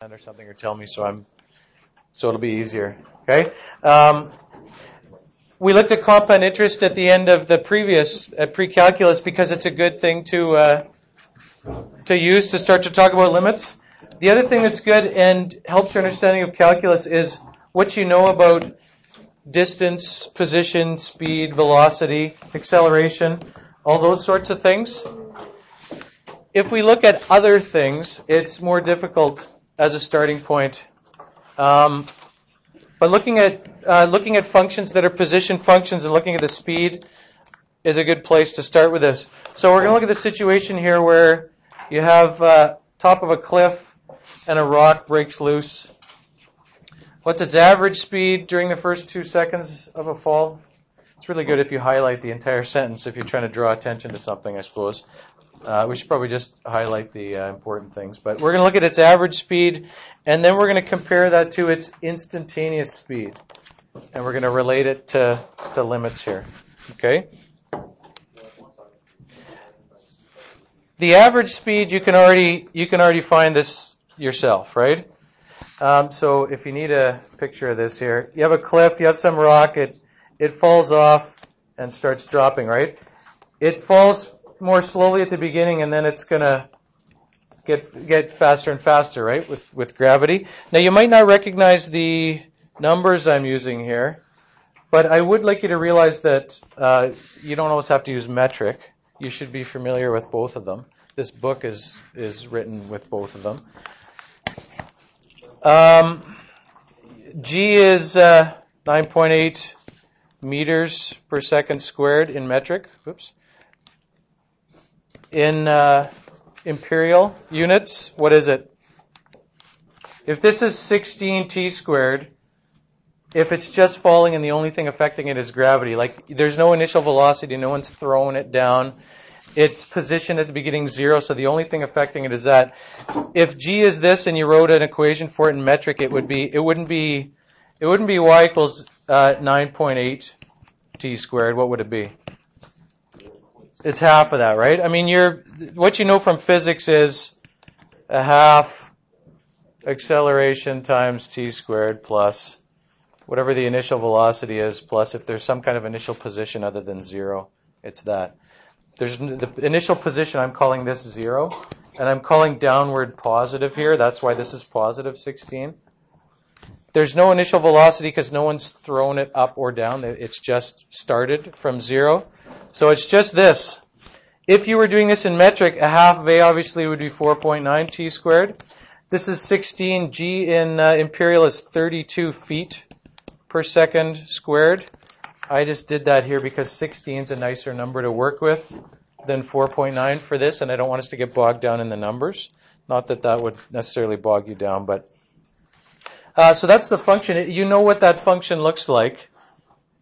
or something, or tell me so it'll be easier. Okay. We looked at compound interest at the end of the previous pre-calculus because it's a good thing to use to start to talk about limits. The other thing that's good and helps your understanding of calculus is what you know about distance, position, speed, velocity, acceleration, all those sorts of things. If we look at other things, it's more difficult as a starting point. But looking at functions that are position functions and looking at the speed is a good place to start with this. So we're going to look at the situation here where you have top of a cliff and a rock breaks loose. What's its average speed during the first 2 seconds of a fall? It's really good if you highlight the entire sentence if you're trying to draw attention to something, I suppose. We should probably just highlight the important things. But we're going to look at its average speed, and then we're going to compare that to its instantaneous speed. And we're going to relate it to limits here. Okay? The average speed, you can already find this yourself, right? So if you need a picture of this here, you have a cliff, you have some rock, it falls off and starts dropping, right? It falls more slowly at the beginning, and then it's going to get faster and faster, right, with gravity. Now, you might not recognize the numbers I'm using here, but I would like you to realize that you don't always have to use metric. You should be familiar with both of them. This book is written with both of them. G is 9.8 meters per second squared in metric. Oops. In imperial units, what is it? If this is 16 t squared, if it's just falling and the only thing affecting it is gravity, like there's no initial velocity, no one's throwing it down, it's positioned at the beginning 0, so the only thing affecting it is that. If g is this and you wrote an equation for it in metric, it wouldn't be y equals 9.8 t squared. What would it be? It's half of that, right? I mean, what you know from physics is a half acceleration times t squared plus whatever the initial velocity is, plus if there's some kind of initial position other than 0, it's that. There's the initial position, I'm calling this 0, and I'm calling downward positive here. That's why this is positive 16. There's no initial velocity because no one's thrown it up or down. It's just started from 0. So it's just this. If you were doing this in metric, a half of a obviously would be 4.9 t squared. This is 16. G in imperial is 32 feet per second squared. I just did that here because 16 is a nicer number to work with than 4.9 for this, and I don't want us to get bogged down in the numbers. Not that that would necessarily bog you down, but so that's the function. You know what that function looks like.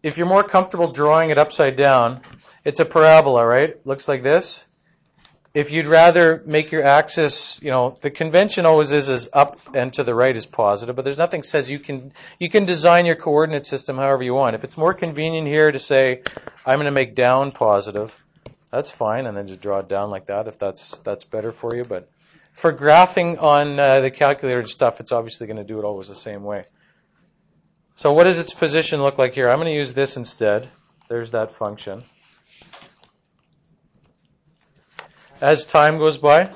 If you're more comfortable drawing it upside down, it's a parabola, right? Looks like this. If you'd rather make your axis, the convention always is up and to the right is positive, but there's nothing says you can design your coordinate system however you want. If it's more convenient here to say, I'm going to make down positive, that's fine, and then just draw it down like that if that's better for you. But for graphing on the calculator and stuff, it's obviously going to do it always the same way. So what does its position look like here? I'm going to use this instead. There's that function. As time goes by,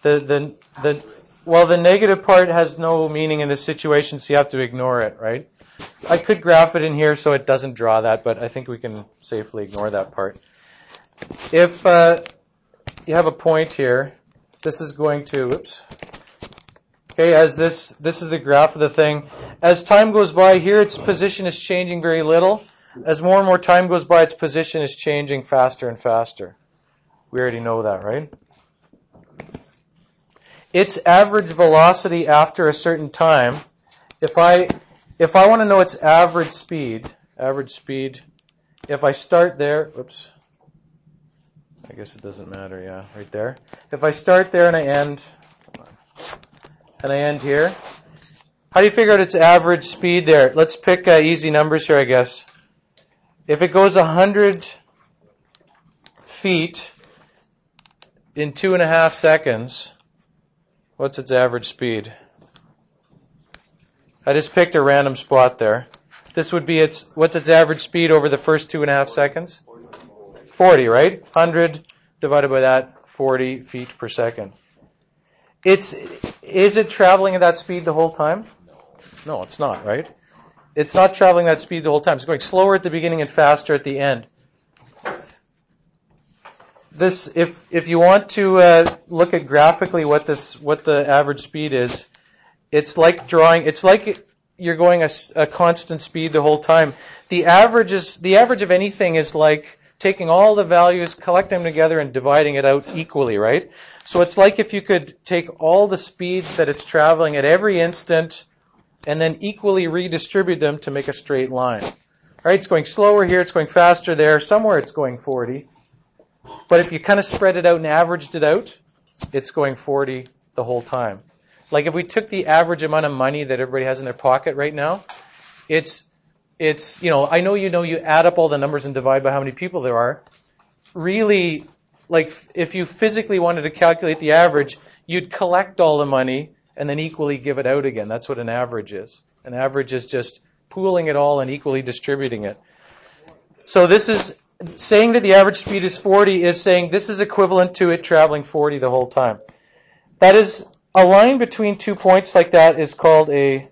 the negative part has no meaning in this situation, so you have to ignore it, right? I could graph it in here so it doesn't draw that, but I think we can safely ignore that part. If you have a point here, this is going to, okay, as this is the graph of the thing. As time goes by here, its position is changing very little. As more and more time goes by, its position is changing faster and faster. We already know that, right? Its average velocity after a certain time, if I want to know its average speed, if I start there, I guess it doesn't matter, yeah, right there. If I start there and I end here, how do you figure out its average speed there? Let's pick easy numbers here, I guess. If it goes 100 feet in 2.5 seconds, What's its average speed? I just picked a random spot there. This would be what's its average speed over the first 2.5 seconds? 40, right? 100 divided by that, 40 feet per second. Is it traveling at that speed the whole time? No, it's not, right? It's not traveling that speed the whole time. It's going slower at the beginning and faster at the end. This, if you want to look at graphically what the average speed is, it's like you're going a constant speed the whole time. The average of anything is like taking all the values, collecting them together, and dividing it out equally, right? So it's like if you could take all the speeds that it's traveling at every instant and then equally redistribute them to make a straight line. Right? It's going slower here, it's going faster there, somewhere it's going 40. But if you kind of spread it out and averaged it out, it's going 40 the whole time. Like if we took the average amount of money that everybody has in their pocket right now, it's I know you add up all the numbers and divide by how many people there are. Really, like if you physically wanted to calculate the average, you'd collect all the money and then equally give it out again. That's what an average is. An average is just pooling it all and equally distributing it. So this is saying that the average speed is 40 is saying this is equivalent to it traveling 40 the whole time. That is, a line between 2 points like that is called a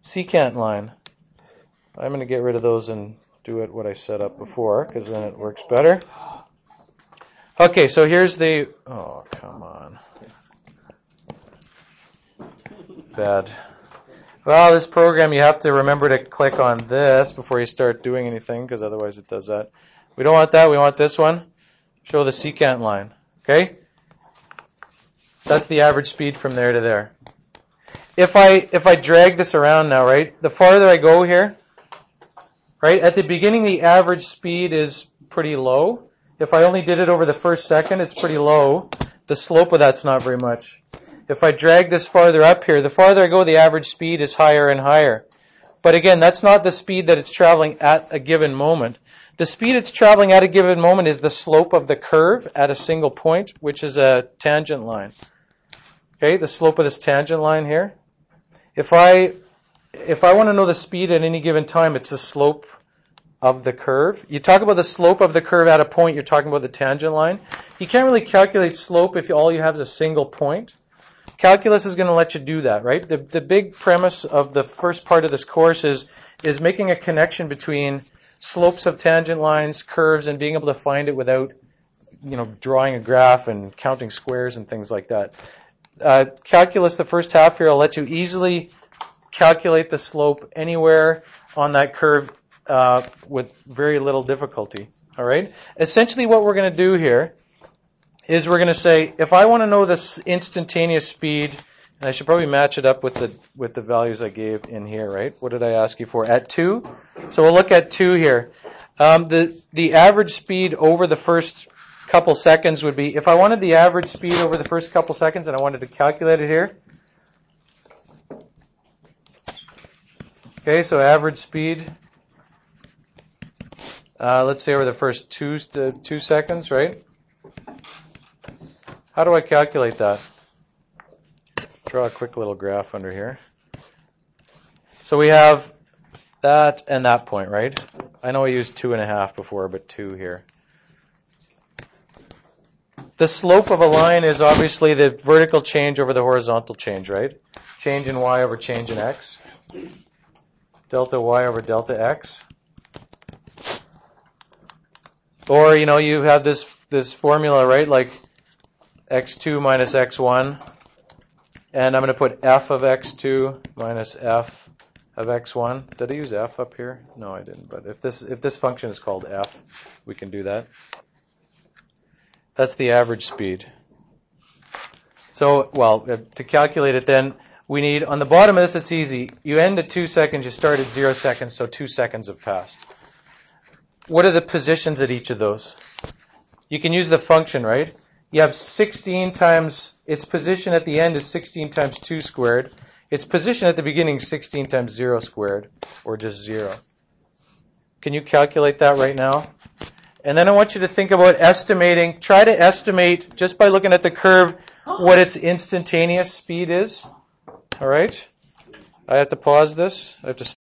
secant line. I'm going to get rid of those and do it what I set up before, because then it works better. Okay, so here's the... Oh, come on. Bad. Well, this program, you have to remember to click on this before you start doing anything, because otherwise it does that. We don't want that. We want this one. Show the secant line. Okay? That's the average speed from there to there. If I drag this around now, right, the farther I go here, right, at the beginning the average speed is pretty low. If I only did it over the first second, it's pretty low. The slope of that's not very much. If I drag this farther up here, the farther I go, the average speed is higher and higher. But again, that's not the speed that it's traveling at a given moment. The speed it's traveling at a given moment is the slope of the curve at a single point, which is a tangent line. Okay, the slope of this tangent line here. If I want to know the speed at any given time, it's the slope of the curve. You talk about the slope of the curve at a point, you're talking about the tangent line. You can't really calculate slope if all you have is a single point. Calculus is going to let you do that, right? The big premise of the first part of this course is making a connection between slopes of tangent lines, curves, and being able to find it without, drawing a graph and counting squares and things like that. Calculus, the first half here, will let you easily calculate the slope anywhere on that curve with very little difficulty. All right? Essentially what we're going to do here is we're going to say, if I want to know this instantaneous speed, and I should probably match it up with the values I gave in here, right? What did I ask you for? At 2? So we'll look at 2 here. The average speed over the first couple seconds would be, if I wanted the average speed over the first couple seconds and I wanted to calculate it here. Okay, so average speed, let's say over the first 2 seconds, right? How do I calculate that? Draw a quick little graph under here. So we have that and that point, right? I know I used 2.5 before, but 2 here. The slope of a line is obviously the vertical change over the horizontal change, right? Change in y over change in x. Delta y over delta x. Or, you have this formula, right? Like x2 minus x1. And I'm going to put f of x2 minus f of x1. Did I use f up here? No, I didn't. But if this function is called f, we can do that. That's the average speed. So, to calculate it then, we need, on the bottom of this, it's easy. You end at 2 seconds, you start at 0 seconds, so 2 seconds have passed. What are the positions at each of those? You can use the function, right? You have 16 times, its position at the end is 16 times 2 squared. Its position at the beginning is 16 times 0 squared, or just 0. Can you calculate that right now? And then I want you to think about estimating, try to estimate, just by looking at the curve, what its instantaneous speed is. All right? I have to pause this. I have to